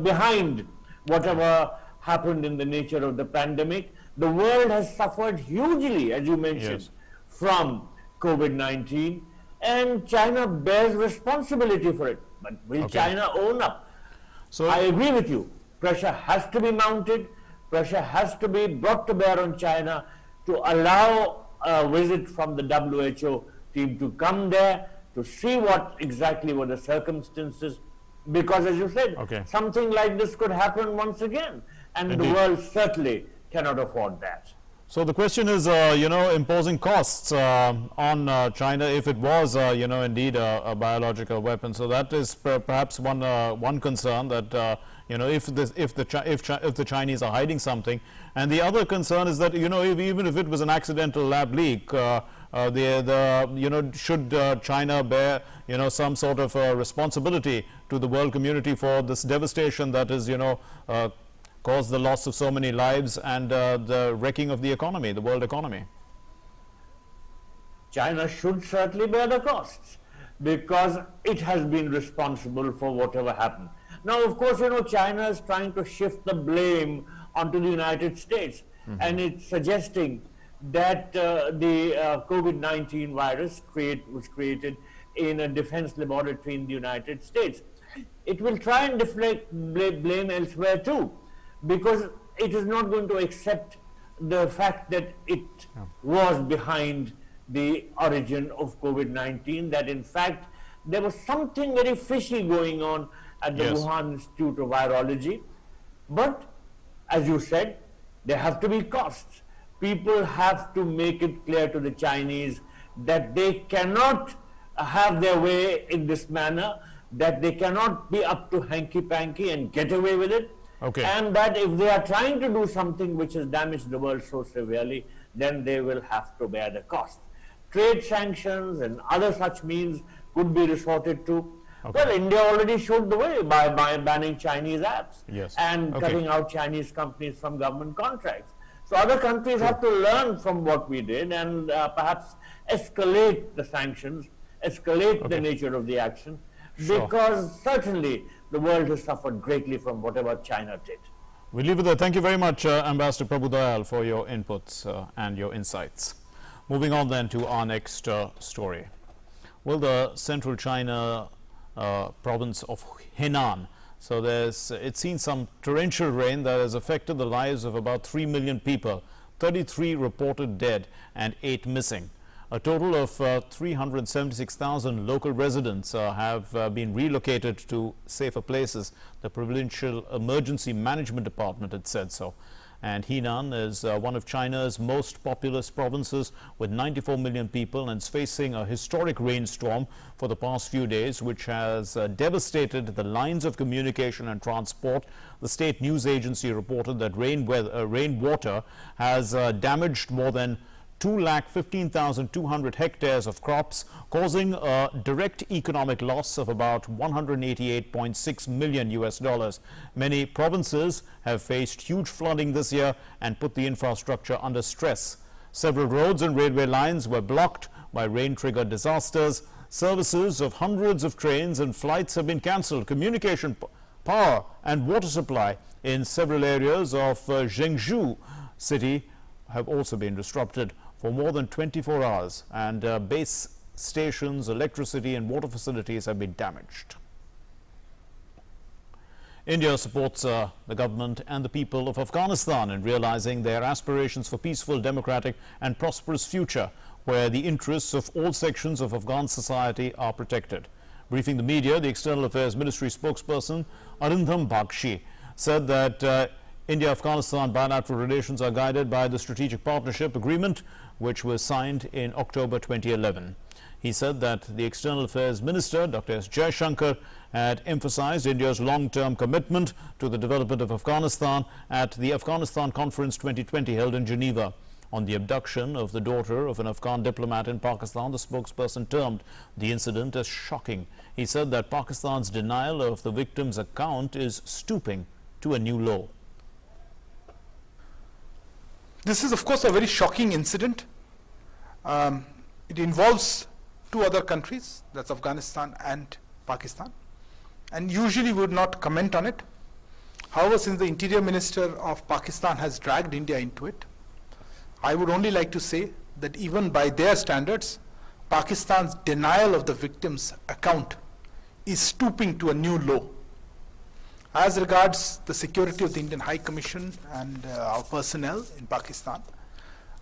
[SPEAKER 17] behind whatever happened in the nature of the pandemic. The world has suffered hugely, as you mentioned, from COVID-19, and China bears responsibility for it. But will China own up? So I agree with you. Pressure has to be mounted. Pressure has to be brought to bear on China to allow a visit from the WHO team to come there to see what exactly were the circumstances. Because, as you said, something like this could happen once again, and the world certainly cannot afford that.
[SPEAKER 1] So the question is, imposing costs on China if it was, indeed a biological weapon. So that is perhaps one concern, that if the Chinese are hiding something, and the other concern is that even if it was an accidental lab leak, should China bear some sort of responsibility to the world community for this devastation that is caused the loss of so many lives and the wrecking of the economy, the world economy?
[SPEAKER 17] China should certainly bear the costs because it has been responsible for whatever happened. Now, of course, China is trying to shift the blame onto the United States, and it's suggesting that the COVID-19 virus was created in a defense laboratory in the United States. It will try and deflect blame elsewhere too, because it is not going to accept the fact that it was behind the origin of COVID-19, that in fact there was something very fishy going on at the Wuhan Institute of Virology. But as you said, there have to be costs. People have to make it clear to the Chinese that they cannot have their way in this manner, that they cannot be up to hanky-panky and get away with it. And that if they are trying to do something which has damaged the world so severely, then they will have to bear the cost. Trade sanctions and other such means could be resorted to. Well, India already showed the way by banning Chinese apps and cutting out Chinese companies from government contracts. So other countries have to learn from what we did and perhaps escalate the sanctions, escalate the nature of the action, because certainly the world has suffered greatly from whatever China did.
[SPEAKER 1] We'll leave it there. Thank you very much, Ambassador Prabhu Dayal, for your inputs and your insights. Moving on then to our next story. Well, the central China province of Henan. So it's seen some torrential rain that has affected the lives of about 3 million people, 33 reported dead and 8 missing. A total of 376,000 local residents have been relocated to safer places. The Provincial Emergency Management Department had said so. And Henan is one of China's most populous provinces with 94 million people, and is facing a historic rainstorm for the past few days, which has devastated the lines of communication and transport. The state news agency reported that rainwater has damaged more than 2,15,200 hectares of crops, causing a direct economic loss of about $188.6 million. Many provinces have faced huge flooding this year and put the infrastructure under stress. Several roads and railway lines were blocked by rain-triggered disasters. Services of hundreds of trains and flights have been cancelled. Communication, power and water supply in several areas of Zhengzhou city have also been disrupted for more than 24 hours, and base stations, electricity and water facilities have been damaged. India supports the government and the people of Afghanistan in realizing their aspirations for peaceful, democratic and prosperous future, where the interests of all sections of Afghan society are protected. Briefing the media, the External Affairs Ministry spokesperson Arindam Bakshi said that India-Afghanistan bilateral relations are guided by the Strategic Partnership Agreement, which was signed in October 2011. He said that the External Affairs Minister, Dr. S. Jaishankar, had emphasized India's long-term commitment to the development of Afghanistan at the Afghanistan Conference 2020 held in Geneva. on the abduction of the daughter of an Afghan diplomat in Pakistan. The spokesperson termed the incident as shocking. He said that Pakistan's denial of the victim's account is stooping to a new low.
[SPEAKER 18] This is, of course, a very shocking incident. It involves two other countries, that's Afghanistan and Pakistan, and usually we would not comment on it. However, since the Interior Minister of Pakistan has dragged India into it, I would only like to say that even by their standards, Pakistan's denial of the victim's account is stooping to a new low. As regards the security of the Indian High Commission and our personnel in Pakistan,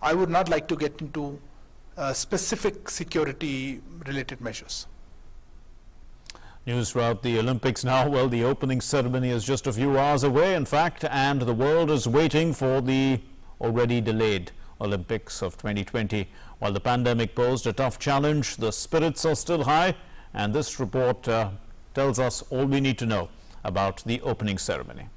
[SPEAKER 18] I would not like to get into specific security related measures.
[SPEAKER 1] News throughout the Olympics now. Well, the opening ceremony is just a few hours away, in fact, and the world is waiting for the already delayed Olympics of 2020. While the pandemic posed a tough challenge, the spirits are still high, and this report tells us all we need to know about the opening ceremony.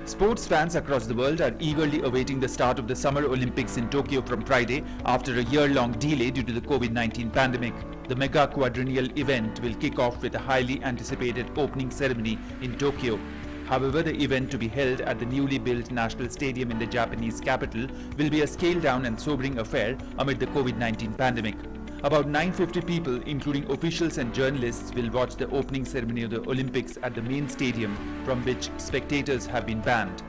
[SPEAKER 8] Sports fans across the world are eagerly awaiting the start of the Summer Olympics in Tokyo from Friday after a year-long delay due to the COVID-19 pandemic. The mega quadrennial event will kick off with a highly anticipated opening ceremony in Tokyo. However, the event, to be held at the newly built National Stadium in the Japanese capital, will be a scaled-down and sobering affair amid the COVID-19 pandemic. About 950 people, including officials and journalists, will watch the opening ceremony of the Olympics at the main stadium, from which spectators have been banned.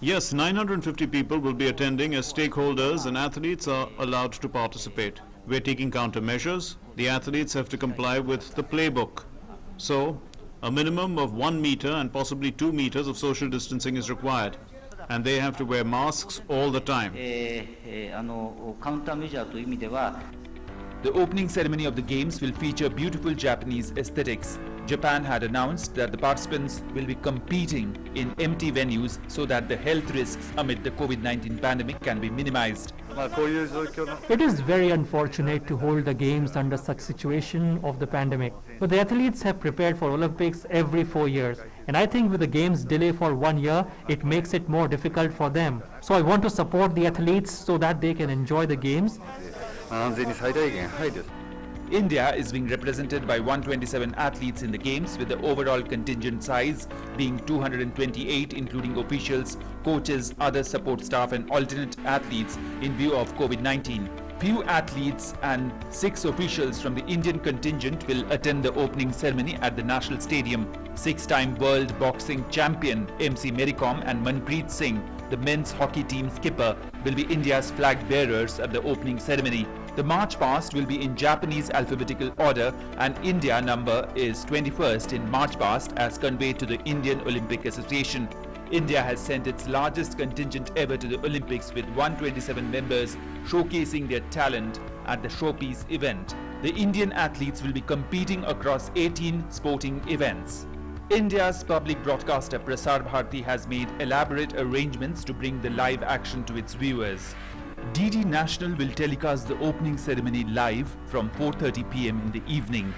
[SPEAKER 1] Yes, 950 people will be attending as stakeholders, and athletes are allowed to participate. We're taking countermeasures. The athletes have to comply with the playbook. So, a minimum of 1 meter and possibly 2 meters of social distancing is required. And they have to wear masks all the time.
[SPEAKER 8] The opening ceremony of the Games will feature beautiful Japanese aesthetics. Japan had announced that the participants will be competing in empty venues so that the health risks amid the COVID-19 pandemic can be minimized.
[SPEAKER 19] It is very unfortunate to hold the Games under such situation of the pandemic. But the athletes have prepared for Olympics every 4 years. And I think with the Games delay for 1 year, it makes it more difficult for them. So I want to support the athletes so that they can enjoy the Games.
[SPEAKER 8] India is being represented by 127 athletes in the Games, with the overall contingent size being 228, including officials, coaches, other support staff and alternate athletes in view of COVID-19. Few athletes and 6 officials from the Indian contingent will attend the opening ceremony at the National Stadium. 6-time world boxing champion MC Mary Kom and Manpreet Singh, the men's hockey team skipper, will be India's flag bearers at the opening ceremony. The march past will be in Japanese alphabetical order, and India number is 21st in march past as conveyed to the Indian Olympic Association. India has sent its largest contingent ever to the Olympics, with 127 members showcasing their talent at the showpiece event. The Indian athletes will be competing across 18 sporting events. India's public broadcaster Prasar Bharati has made elaborate arrangements to bring the live action to its viewers. DD National will telecast the opening ceremony live from 4:30 p.m. in the evening.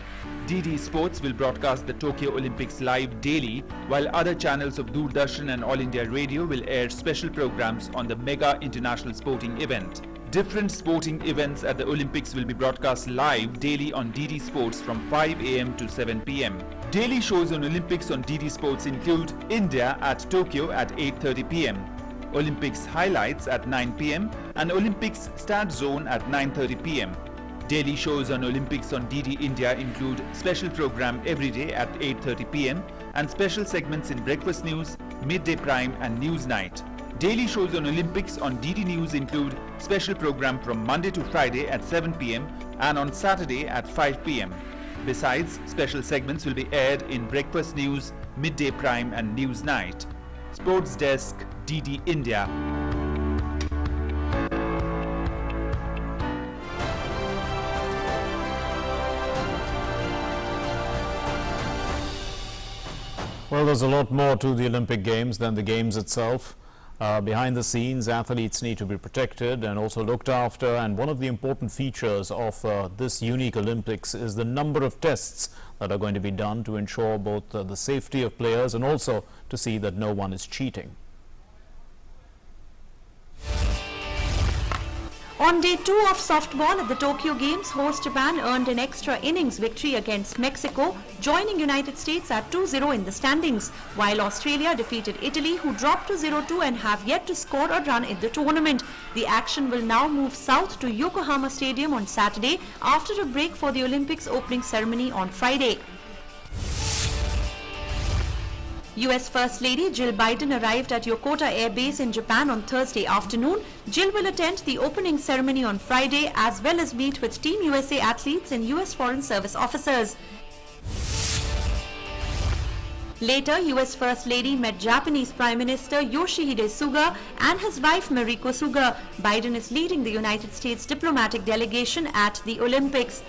[SPEAKER 8] DD Sports will broadcast the Tokyo Olympics live daily, while other channels of Doordarshan and All India Radio will air special programs on the mega international sporting event. Different sporting events at the Olympics will be broadcast live daily on DD Sports from 5 a.m. to 7 p.m. Daily shows on Olympics on DD Sports include India at Tokyo at 8:30 p.m. Olympics highlights at 9 p.m. and Olympics Start Zone at 9:30 p.m. Daily shows on Olympics on DD India include special program every day at 8:30 p.m. and special segments in Breakfast News, Midday Prime and News Night. Daily shows on Olympics on DD News include special program from Monday to Friday at 7 p.m. and on Saturday at 5 p.m. Besides, special segments will be aired in Breakfast News, Midday Prime and News Night. Sports Desk, DD India.
[SPEAKER 1] Well, there's a lot more to the Olympic Games than the Games itself. Behind the scenes, athletes need to be protected and also looked after, and one of the important features of this unique Olympics is the number of tests that are going to be done to ensure both the safety of players and also to see that no one is cheating.
[SPEAKER 3] On day 2 of softball at the Tokyo Games, host Japan earned an extra innings victory against Mexico, joining United States at 2-0 in the standings, while Australia defeated Italy, who dropped to 0-2 and have yet to score a run in the tournament. The action will now move south to Yokohama Stadium on Saturday after a break for the Olympics opening ceremony on Friday. US First Lady Jill Biden arrived at Yokota Air Base in Japan on Thursday afternoon. Jill will attend the opening ceremony on Friday as well as meet with Team USA athletes and US Foreign Service officers. Later, US First Lady met Japanese Prime Minister Yoshihide Suga and his wife Mariko Suga. Biden is leading the United States diplomatic delegation at the Olympics.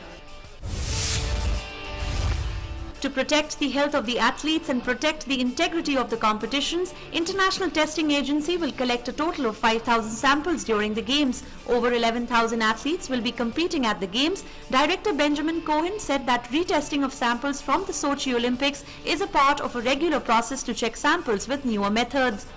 [SPEAKER 3] To protect the health of the athletes and protect the integrity of the competitions, International Testing Agency will collect a total of 5,000 samples during the Games. Over 11,000 athletes will be competing at the Games. Director Benjamin Cohen said that retesting of samples from the Sochi Olympics is a part of a regular process to check samples with newer methods.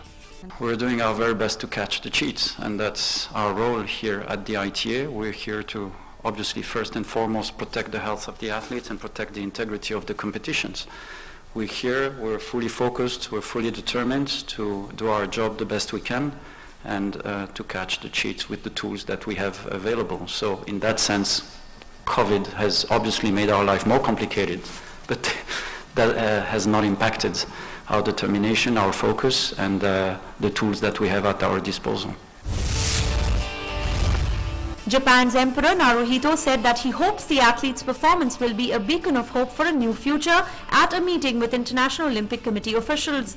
[SPEAKER 20] We're doing our very best to catch the cheats, and that's our role here at the ITA. We're here to obviously first and foremost protect the health of the athletes and protect the integrity of the competitions. We're here, we're fully focused, we're fully determined to do our job the best we can and to catch the cheats with the tools that we have available. So in that sense, COVID has obviously made our life more complicated, but that has not impacted our determination, our focus, and the tools that we have at our disposal.
[SPEAKER 3] Japan's Emperor Naruhito said that he hopes the athletes' performance will be a beacon of hope for a new future at a meeting with International Olympic Committee officials.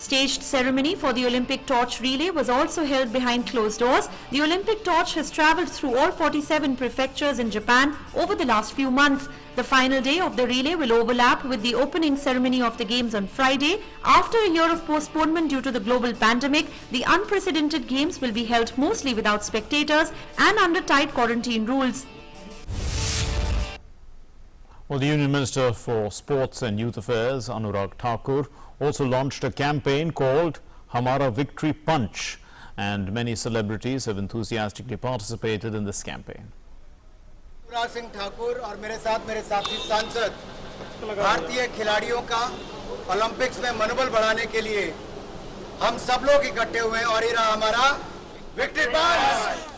[SPEAKER 3] Staged ceremony for the Olympic torch relay was also held behind closed doors. The Olympic torch has travelled through all 47 prefectures in Japan over the last few months. The final day of the relay will overlap with the opening ceremony of the Games on Friday. After a year of postponement due to the global pandemic, the unprecedented Games will be held mostly without spectators and under tight quarantine rules.
[SPEAKER 1] Well, the Union Minister for Sports and Youth Affairs, Anurag Thakur, also launched a campaign called Hamara Victory Punch, and many celebrities have enthusiastically participated in this campaign.
[SPEAKER 9] Yuvraj Singh Thakur और मेरे साथ मेरे साथी सांसद भारतीय खिलाड़ियों का Olympics में मनोबल बढ़ाने के लिए हम सब लोग इकट्ठे हुए हैं और ये रहा हमारा victory punch.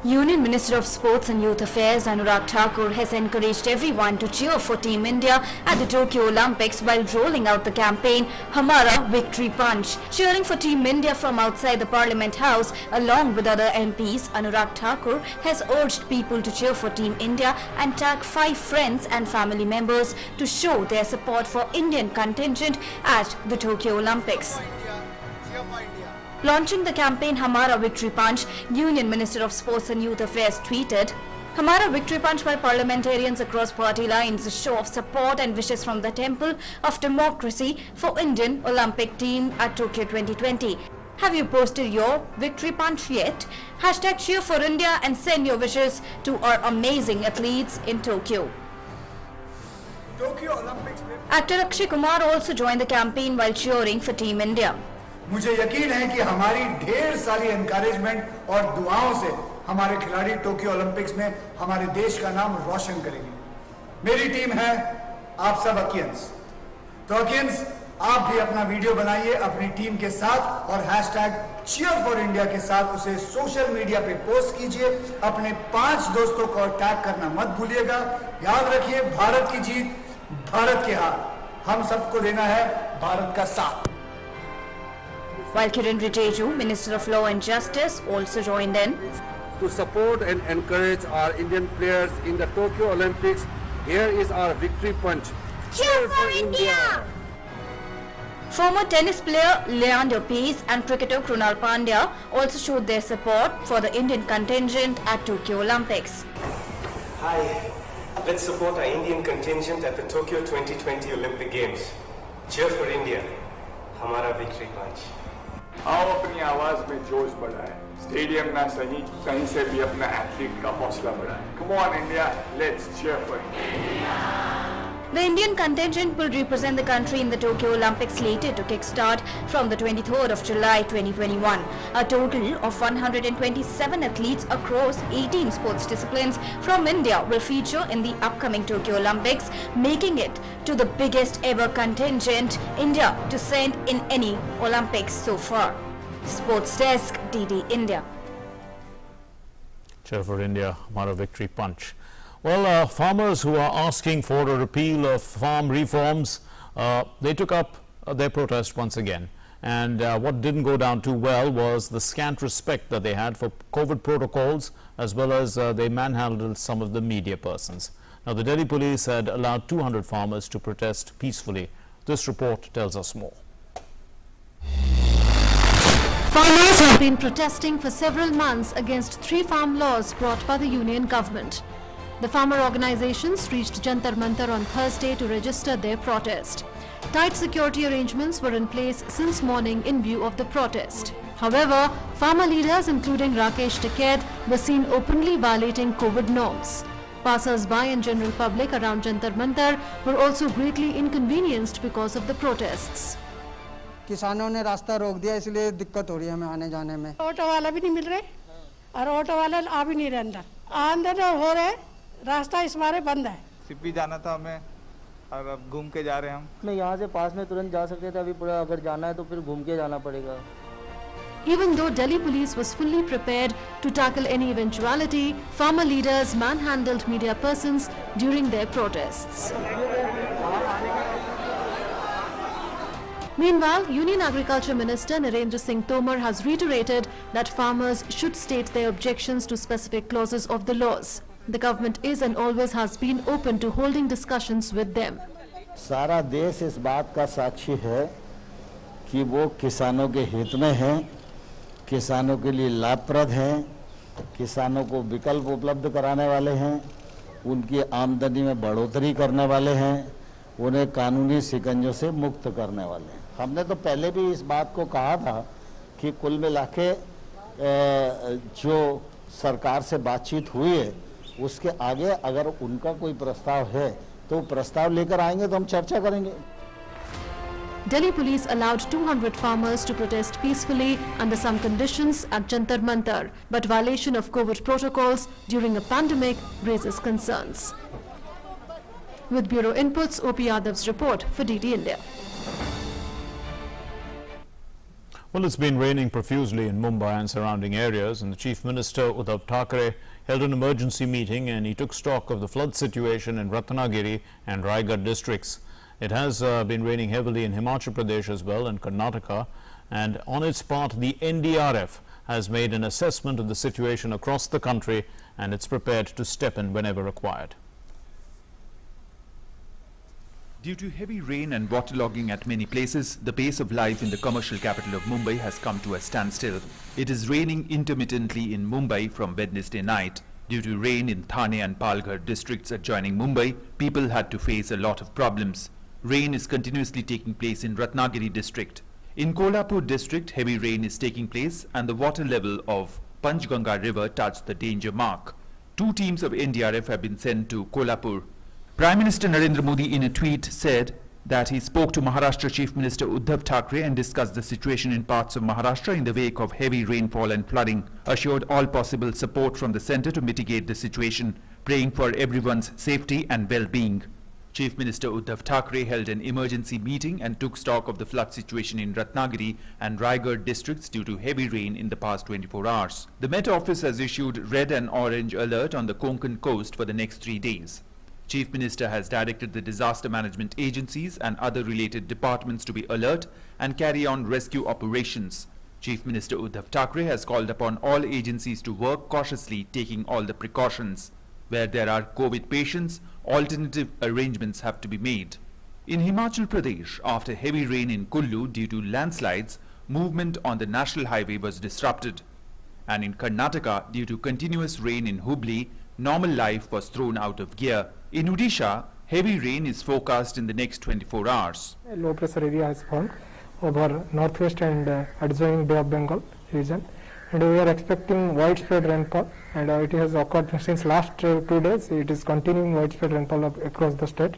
[SPEAKER 3] Union Minister of Sports and Youth Affairs Anurag Thakur has encouraged everyone to cheer for Team India at the Tokyo Olympics while rolling out the campaign Hamara Victory Punch. Cheering for Team India from outside the Parliament House along with other MPs, Anurag Thakur has urged people to cheer for Team India and tag 5 friends and family members to show their support for Indian contingent at the Tokyo Olympics. Launching the campaign Hamara Victory Punch, Union Minister of Sports and Youth Affairs tweeted, Hamara Victory Punch by parliamentarians across party lines, a show of support and wishes from the Temple of Democracy for Indian Olympic team at Tokyo 2020. Have you posted your Victory Punch yet? Hashtag cheer for India and send your wishes to our amazing athletes in Tokyo. Actor Akshay Kumar also joined the campaign while cheering for Team India.
[SPEAKER 21] मुझे यकीन है कि हमारी ढेर सारी encouragement और दुआओं से हमारे खिलाड़ी टोक्यो ओलंपिक्स में हमारे देश का नाम रोशन करेंगे। मेरी टीम है आप सब अकियंस। तो अकियंस आप भी अपना वीडियो बनाइए अपनी टीम के साथ और #cheer4India के साथ उसे सोशल मीडिया पे पोस्ट कीजिए। अपने 5 दोस्तों को टैग करना मत भूलिएगा। याद रखिए भारत की जीत, भारत की हार, हम सबको देना है भारत का साथ।
[SPEAKER 3] While Kiren Rijiju, Minister of Law and Justice, also joined in.
[SPEAKER 22] To support and encourage our Indian players in the Tokyo Olympics, here is our victory punch.
[SPEAKER 3] Cheer for India! Former tennis player Leander Paes and cricketer Krunal Pandya also showed their support for the Indian contingent at Tokyo Olympics.
[SPEAKER 23] Hi, let's support our Indian contingent at the Tokyo 2020 Olympic Games. Cheer for India. हमारा victory पंच।
[SPEAKER 2] आओ अपनी आवाज में जोश बढ़ाए, stadium ना सही कहीं से भी अपना एथलीट का हौसला बढ़ाए। Come on India, let's cheer for India.
[SPEAKER 3] The Indian contingent will represent the country in the Tokyo Olympics slated to kickstart from the 23rd of July 2021. A total of 127 athletes across 18 sports disciplines from India will feature in the upcoming Tokyo Olympics, making it to the biggest ever contingent India to send in any Olympics so far. Sports Desk, DD India.
[SPEAKER 1] Cheer for India, Mara victory punch. Well, farmers who are asking for a repeal of farm reforms, they took up their protest once again. And what didn't go down too well was the scant respect that they had for COVID protocols, as well as they manhandled some of the media persons. Now, the Delhi police had allowed 200 farmers to protest peacefully. This report tells us more.
[SPEAKER 13] Farmers have been protesting for several months against 3 farm laws brought by the union government. The farmer organizations reached Jantar Mantar on Thursday to register their protest. Tight security arrangements were in place since morning in view of the protest. However, farmer leaders including Rakesh Tikait were seen openly violating COVID norms. Passers-by and general public around Jantar Mantar were also greatly inconvenienced because of the protests.
[SPEAKER 4] किसानों ने रास्ता रोक दिया, इसलिए दिक्कत हो रही है हमें आने जाने में।
[SPEAKER 5] ऑटो वाला भी नहीं मिल रहे और ऑटो वाला आ भी नहीं रहे अंदर हो रहे, रास्ता इस बारे बंद है।
[SPEAKER 24] सिप्पी जाना था हमें और अब घूम के जा रहे हैं हम।
[SPEAKER 25] मैं यहाँ से पास में तुरंत जा सकते थे, अभी पूरा अगर जाना है तो फिर घूम के जाना पड़ेगा।
[SPEAKER 13] Even though Delhi police was fully prepared to tackle any eventuality, farmer leaders manhandled media persons during their protests. Meanwhile, Union Agriculture Minister Narendra Singh Tomar has reiterated that farmers should state their objections to specific clauses of the laws. The government is and always has been open to holding discussions with them.
[SPEAKER 26] सारा देश इस बात का साक्षी है कि वो किसानों के हित में हैं, किसानों के लिए लाभप्रद हैं, किसानों को विकल्प उपलब्ध कराने वाले हैं, उनकी आमदनी में बढ़ोतरी करने वाले हैं, उन्हें कानूनी शिकंजों से मुक्त करने वाले हैं। हमने तो पहले भी इस बात को कहा था कि कुल मिला के जो सरकार से बातचीत हुई है उसके आगे अगर उनका कोई प्रस्ताव है तो प्रस्ताव लेकर आएंगे तो हम चर्चा करेंगे।
[SPEAKER 13] Delhi police allowed 200 farmers to protest peacefully under some conditions at Jantar Mantar, but violation of COVID protocols during a pandemic raises concerns. With Bureau Inputs, OP Yadav's report for DD India.
[SPEAKER 1] Well, it's been raining profusely in Mumbai and surrounding areas, and the Chief Minister Uddhav Thackeray held an emergency meeting and he took stock of the flood situation in Ratnagiri and Raigad districts. It has been raining heavily in Himachal Pradesh as well and Karnataka, and on its part the NDRF has made an assessment of the situation across the country and it's prepared to step in whenever required.
[SPEAKER 8] Due to heavy rain and waterlogging at many places, the pace of life in the commercial capital of Mumbai has come to a standstill. It is raining intermittently in Mumbai from Wednesday night. Due to rain in Thane and Palghar districts adjoining Mumbai, people had to face a lot of problems. Rain is continuously taking place in Ratnagiri district. In Kolhapur district, heavy rain is taking place and the water level of Panchganga river touched the danger mark. 2 teams of NDRF have been sent to Kolhapur. Prime Minister Narendra Modi in a tweet said that he spoke to Maharashtra Chief Minister Uddhav Thackeray and discussed the situation in parts of Maharashtra in the wake of heavy rainfall and flooding, assured all possible support from the centre to mitigate the situation, praying for everyone's safety and well-being. Chief Minister Uddhav Thackeray held an emergency meeting and took stock of the flood situation in Ratnagiri and Raigad districts due to heavy rain in the past 24 hours. The Met Office has issued red and orange alert on the Konkan coast for the next 3 days. Chief Minister has directed the disaster management agencies and other related departments to be alert and carry on rescue operations. Chief Minister Uddhav Thackeray has called upon all agencies to work cautiously, taking all the precautions. Where there are COVID patients, alternative arrangements have to be made. In Himachal Pradesh, after heavy rain in Kullu due to landslides, movement on the national highway was disrupted. And in Karnataka, due to continuous rain in Hubli, normal life was thrown out of gear. In Odisha, heavy rain is forecast in the next 24 hours.
[SPEAKER 11] Low pressure area has formed over northwest and adjoining Bay of Bengal region, and we are expecting widespread rainfall, and it has occurred since last 2 days. It is continuing widespread rainfall across the state.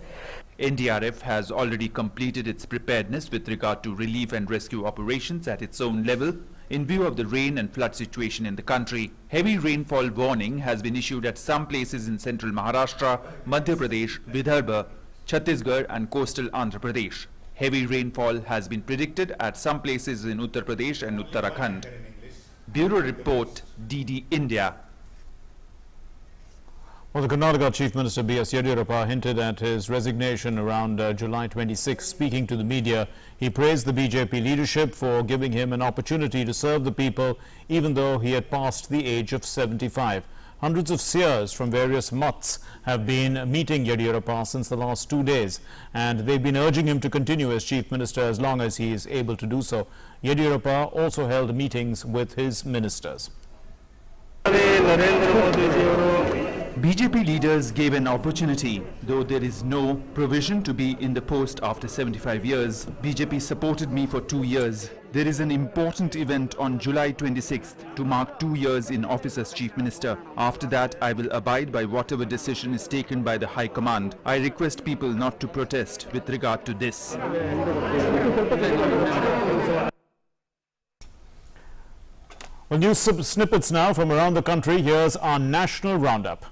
[SPEAKER 8] NDRF has already completed its preparedness with regard to relief and rescue operations at its own level in view of the rain and flood situation in the country. Heavy rainfall warning has been issued at some places in central Maharashtra, Madhya Pradesh, Vidarbha, Chhattisgarh and coastal Andhra Pradesh. Heavy rainfall has been predicted at some places in Uttar Pradesh and Uttarakhand. Bureau Report, DD India.
[SPEAKER 1] Well, the Karnataka Chief Minister B.S. Yediyurappa hinted at his resignation around July 26. Speaking to the media, he praised the BJP leadership for giving him an opportunity to serve the people, even though he had passed the age of 75. Hundreds of seers from various maths have been meeting Yediyurappa since the last 2 days, and they've been urging him to continue as Chief Minister as long as he is able to do so. Yediyurappa also held meetings with his ministers.
[SPEAKER 8] BJP leaders gave an opportunity, though there is no provision to be in the post after 75 years. BJP supported me for 2 years. There is an important event on July 26th to mark 2 years in office as Chief Minister. After that, I will abide by whatever decision is taken by the High Command. I request people not to protest with regard to this.
[SPEAKER 1] Well, news snippets now from around the country. Here's our national roundup.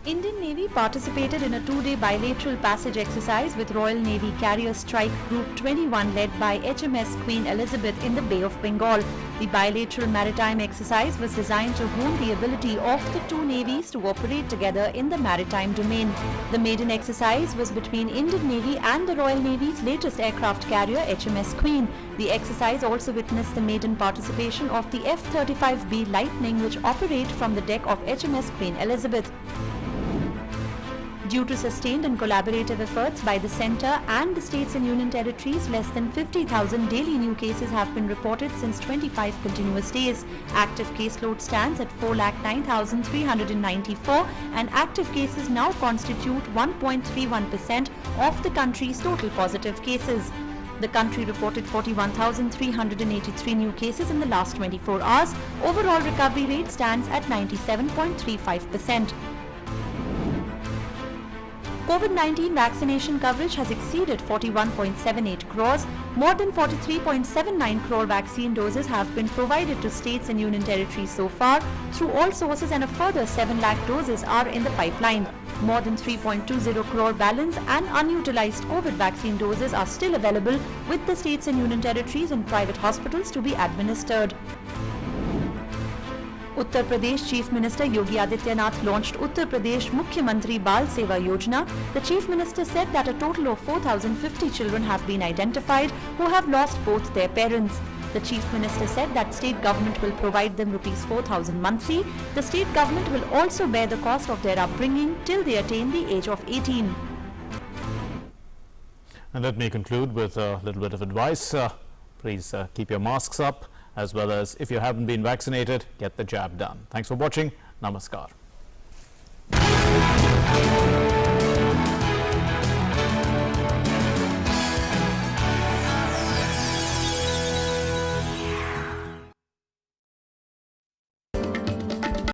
[SPEAKER 3] Indian Navy participated in a 2-day bilateral passage exercise with Royal Navy Carrier Strike Group 21 led by HMS Queen Elizabeth in the Bay of Bengal. The bilateral maritime exercise was designed to hone the ability of the two navies to operate together in the maritime domain. The maiden exercise was between Indian Navy and the Royal Navy's latest aircraft carrier HMS Queen. The exercise also witnessed the maiden participation of the F-35B Lightning, which operate from the deck of HMS Queen Elizabeth. Due to sustained and collaborative efforts by the centre and the states and union territories, less than 50,000 daily new cases have been reported since 25 continuous days. Active caseload stands at 4,09,394 and active cases now constitute 1.31% of the country's total positive cases. The country reported 41,383 new cases in the last 24 hours. Overall recovery rate stands at 97.35%. COVID-19 vaccination coverage has exceeded 41.78 crores. More than 43.79 crore vaccine doses have been provided to states and union territories so far through all sources, and a further 7 lakh doses are in the pipeline. More than 3.20 crore balance and unutilized COVID vaccine doses are still available with the states and union territories and private hospitals to be administered. Uttar Pradesh Chief Minister Yogi Adityanath launched Uttar Pradesh Mukhyamantri Bal Seva Yojana. The Chief Minister said that a total of 4,050 children have been identified who have lost both their parents. The Chief Minister said that state government will provide them Rs 4,000 monthly. The state government will also bear the cost of their upbringing till they attain the age of 18.
[SPEAKER 1] And let me conclude with a little bit of advice. Please keep your masks up, as well as if you haven't been vaccinated, get the jab done. Thanks for watching. Namaskar.